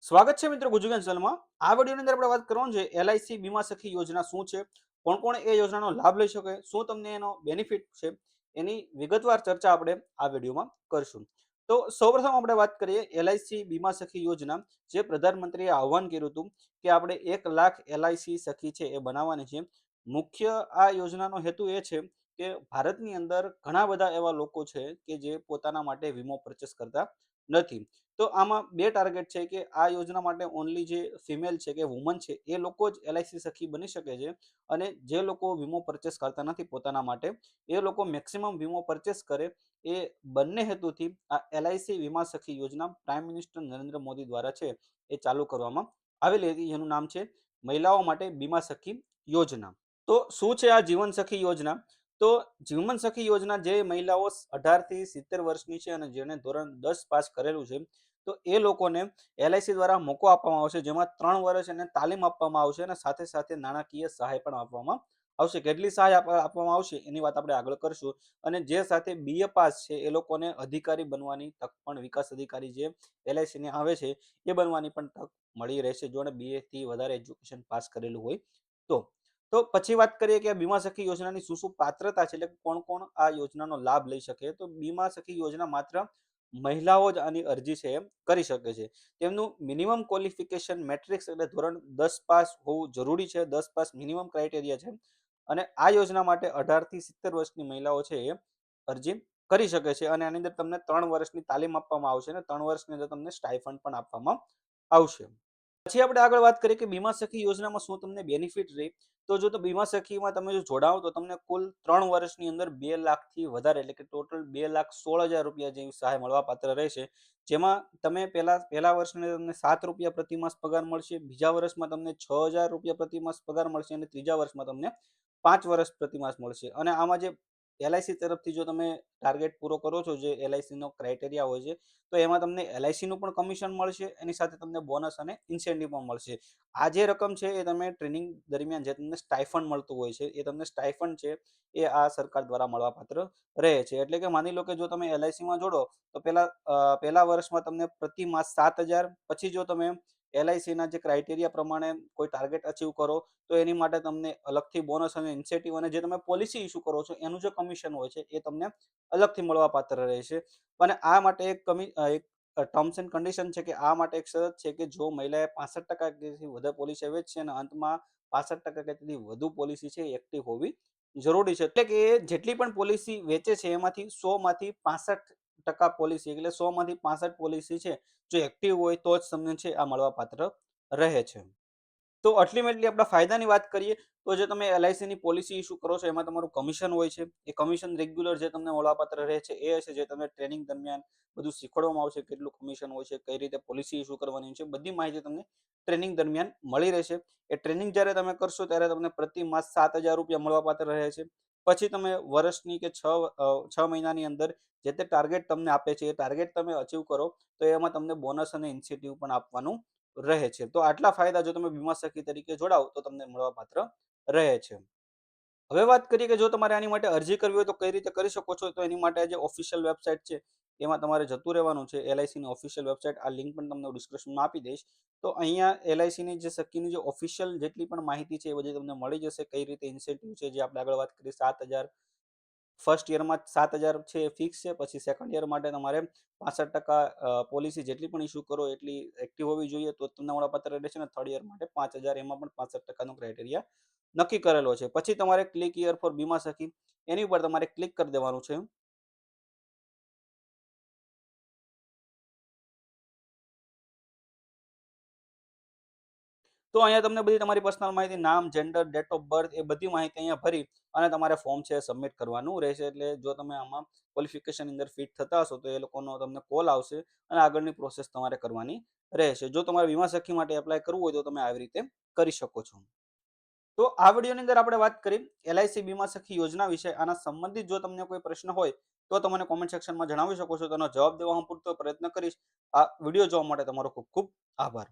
સ્વાગત છે મિત્રો ગુજુગન ચેનલમાં। આ વિડિયોની અંદર આપણે વાત કરવાનું છે એલઆઈસી બીમા સખી યોજના શું છે, કોણ કોણ એ યોજનાનો લાભ લઈ શકે, શું તમને એનો બેનિફિટ છે, એની વિગતવાર ચર્ચા આપણે આ વિડિયોમાં કરશું। તો સૌપ્રથમ આપણે વાત કરીએ એલઆઈસી બીમા સખી યોજના, જે પ્રધાનમંત્રીએ આહવાન કર્યું હતું કે આપણે 1 લાખ એલઆઈસી સખી છે એ બનાવવાની છે। મુખ્ય આ યોજનાનો હેતુ એ છે કે ભારતની અંદર ઘણા બધા એવા લોકો છે કે જે પોતાના માટે વીમો પરચેસ કરતા નથી। તો આમાં બે ટાર્ગેટ છે કે આ યોજના માટે ઓનલી જે ફિમેલ છે કે વુમન છે એ લોકો જ એલઆઈસી સખી બની શકે છે, અને જે લોકો વીમો પરચેસ કરતા નથી પોતાના માટે એ લોકો મેક્સિમમ વીમો પરચેસ કરે। એ બંને હેતુથી આ એલઆઈસી વીમા સખી યોજના પ્રાઇમ મિનિસ્ટર નરેન્દ્ર મોદી દ્વારા છે એ ચાલુ કરવામાં આવેલી હતી, જેનું નામ છે મહિલાઓ માટે બીમા સખી યોજના। તો શું છે આ જીવન સખી યોજના? તો જીવન સખી યોજના જે મહિલાઓ 18 થી 70 વર્ષની છે અને જેને ધોરણ 10 પાસ કરેલું છે, તો એ લોકોને એલઆઈસી દ્વારા મોકો આપવામાં આવશે, જેમાં 3 વર્ષ એને તાલીમ આપવામાં આવશે અને સાથે સાથે નાણાકીય સહાય પણ આપવામાં આવશે। કેટલી સહાય આપવામાં આવશે એની વાત આપણે આગળ કરશું। અને જે સાથે બીએ પાસ છે એ લોકોને અધિકારી બનવાની તક પણ, વિકાસ અધિકારી જે એલઆઈસી ને આવે છે એ બનવાની પણ તક મળી રહેશે, જો બીએ થી વધારે એજ્યુકેશન પાસ કરેલું હોય તો। તો પછી વાત કરીએ કે બીમા સખી યોજનાની શું શું પાત્રતા છે, એટલે કોણ કોણ આ યોજનાનો લાભ લઈ શકે। તો બીમા સખી યોજના માત્ર મહિલાઓ જ આની અરજી છે એમ કરી શકે છે। તેમનું મિનિમમ ક્વોલિફિકેશન મેટ્રિક્સ એટલે ધોરણ 10 પાસ હોવું જરૂરી છે, 10 પાસ મિનિમમ ક્રાઇટેરિયા છે। અને આ યોજના માટે 18 થી 70 વર્ષની મહિલાઓ છે એ અરજી કરી શકે છે, અને આની અંદર તમને 3 વર્ષની તાલીમ આપવામાં આવશે અને 3 વર્ષની અંદર તમને સ્ટાઇફંડ પણ આપવામાં આવશે। પછી આપણે આગળ વાત કરીએ કે બીમા સખી યોજનામાં શું તમને બેનિફિટ રહે। તો જો તો બીમા સખીમાં તમે જો જોડાઓ તો તમને કુલ 3 વર્ષની અંદર 2 લાખથી વધારે એટલે કે ટોટલ 2,16,000 રૂપિયા જેવી સહાય મળવાપાત્ર રહેશે। જેમાં તમે પહેલા વર્ષની અંદર તમને 7 રૂપિયા પ્રતિ માસ પગાર મળશે, બીજા વર્ષમાં તમને 6,000 રૂપિયા પ્રતિ માસ પગાર મળશે અને ત્રીજા વર્ષમાં તમને 5 વર્ષ પ્રતિ માસ મળશે। અને આમાં જે એલઆઈસી તરફથી જો તમે ટાર્ગેટ પૂરો કરો છો, જે એલઆઈસી નો ક્રાઇટેરિયા હોય છે, તો એમાં તમને એલઆઈસી નું પણ કમિશન મળશે, એની સાથે તમને બોનસ અને ઇન્સેન્ટિવ પણ મળશે। આ જે રકમ છે એ તમે ટ્રેનિંગ દરમિયાન જે તમને સ્ટાઇફંડ મળતું હોય છે, એ તમને સ્ટાઇફંડ છે એ આ સરકાર દ્વારા મળવાપાત્ર રહે છે। એટલે કે માની લો કે જો તમે એલઆઈસીમાં જોડો તો પહેલા વર્ષમાં તમને પ્રતિ માસ 7,000, પછી જો તમે એલઆઈસીના જે ક્રાઇટેરિયા પ્રમાણે કોઈ ટાર્ગેટ અચીવ કરો તો એની માટે તમને અલગથી બોનસ અને ઇન્સેન્ટિવ, અને જે તમે પોલિસી ઇસ્યુ કરો છો એનું જે કમિશન હોય છે એ તમને અલગથી મળવાપાત્ર રહેશે। અને આ માટે એક ટર્મ્સ એન્ડ કન્ડિશન છે કે આ માટે એક શરત છે કે જો મહિલાએ 65% થી વધારે પોલિસી વેચશે અને અંતમાં 65% કરતી વધુ પોલિસી છે એક્ટિવ હોવી જરૂરી છે। એટલે કે જેટલી પણ પોલિસી વેચે છે એમાંથી 100 માંથી 65% પોલિસી, એટલે 100 માંથી 65 પોલિસી છે જો એક્ટિવ હોય તો જ તમને છે આ મળવાપાત્ર રહે છે। તો અલ્ટિમેટલી આપણા ફાયદાની વાત કરીએ તો જે તમે એલઆઈસી ની પોલિસી ઇસ્યુ કરો છો એમાં તમારું કમિશન હોય છે, એ કમિશન રેગ્યુલર જે તમને મળવાપાત્ર રહે છે એ હશે, જે તમને ટ્રેનિંગ દરમિયાન બધું શીખવાડવામાં આવશે, કેટલું કમિશન હોય છે, કઈ રીતે પોલિસી ઇસ્યુ કરવાની છે, બધી માહિતી તમને ટ્રેનિંગ દરમિયાન મળી રહેશે। એ ટ્રેનિંગ જ્યારે તમે કરશો ત્યારે તમને પ્રતિ માસ 7,000 રૂપિયા મળવાપાત્ર રહે છે। પછી તમે વર્ષની કે 6 મહિનાની અંદર જે તે ટાર્ગેટ તમને આપે છે એ ટાર્ગેટ તમે અચીવ કરો તો એમાં તમને બોનસ અને ઇન્સેન્ટિવ પણ આપવાનું રહે છે। તો આટલા ફાયદા જો તમે બીમા સખી તરીકે જોડાઓ તો તમને મળવાપાત્ર રહે છે। હવે વાત કરીએ કે જો તમારે આની માટે અરજી કરવી હોય તો કઈ રીતે કરી શકો છો, તો એની માટે જે ઓફિશિયલ વેબસાઇટ છે એમાં તમારે જતું રહેવાનું છે, એલઆઈસી ની ઓફિશિયલ વેબસાઇટ। આ લિંક પણ તમને ડિસ્ક્રિપ્શનમાં આપી દઈશ। તો અહીંયા એલઆઈસી ની જે સખીની જે ઓફિશિયલ જેટલી પણ માહિતી છે એ બધી તમને મળી જશે, કઈ રીતે ઇન્સેન્ટિવ છે, જે આપણે આગળ વાત કરી 7,000 ફર્સ્ટ યરમાં 7,000 છે એ ફિક્સ છે, પછી સેકન્ડ યર માટે તમારે 65% પોલિસી જેટલી પણ ઇસ્યુ કરો એટલી એક્ટિવ હોવી જોઈએ તો તમને મળવાપાત્ર રહેશે, અને થર્ડ યર માટે 5,000, એમાં પણ 65% ક્રાઇટેરિયા નક્કી કરેલો છે। પછી તમારે ક્લિક હિયર ફોર બીમા સખી એની ઉપર તમારે ક્લિક કરી દેવાનું છે। તો અહીંયા તમને બધી તમારી પર્સનલ માહિતી, નામ, જેન્ડર, ડેટ ઓફ બર્થ, એ બધી માહિતી અહીંયા ભરી અને તમારે ફોર્મ છે સબમિટ કરવાનું રહેશે। એટલે જો તમે આમાં ક્વોલિફિકેશન અંદર ફિટ થતા હશો તો એ લોકોનો તમને કોલ આવશે અને આગળની પ્રોસેસ તમારે કરવાની રહેશે। જો તમારે વીમા સખી માટે એપ્લાય કરવું હોય તો તમે આવી રીતે કરી શકો છો। તો આ વિડીયોની અંદર આપણે વાત કરી એલઆઈસી બીમા સખી યોજના વિશે। આના સંબંધિત જો તમને કોઈ પ્રશ્ન હોય તો તમને કોમેન્ટ સેક્શનમાં જણાવી શકો છો, તેનો જવાબ દેવા હું પૂરતો પ્રયત્ન કરીશ। આ વિડીયો જોવા માટે તમારો ખૂબ ખૂબ આભાર।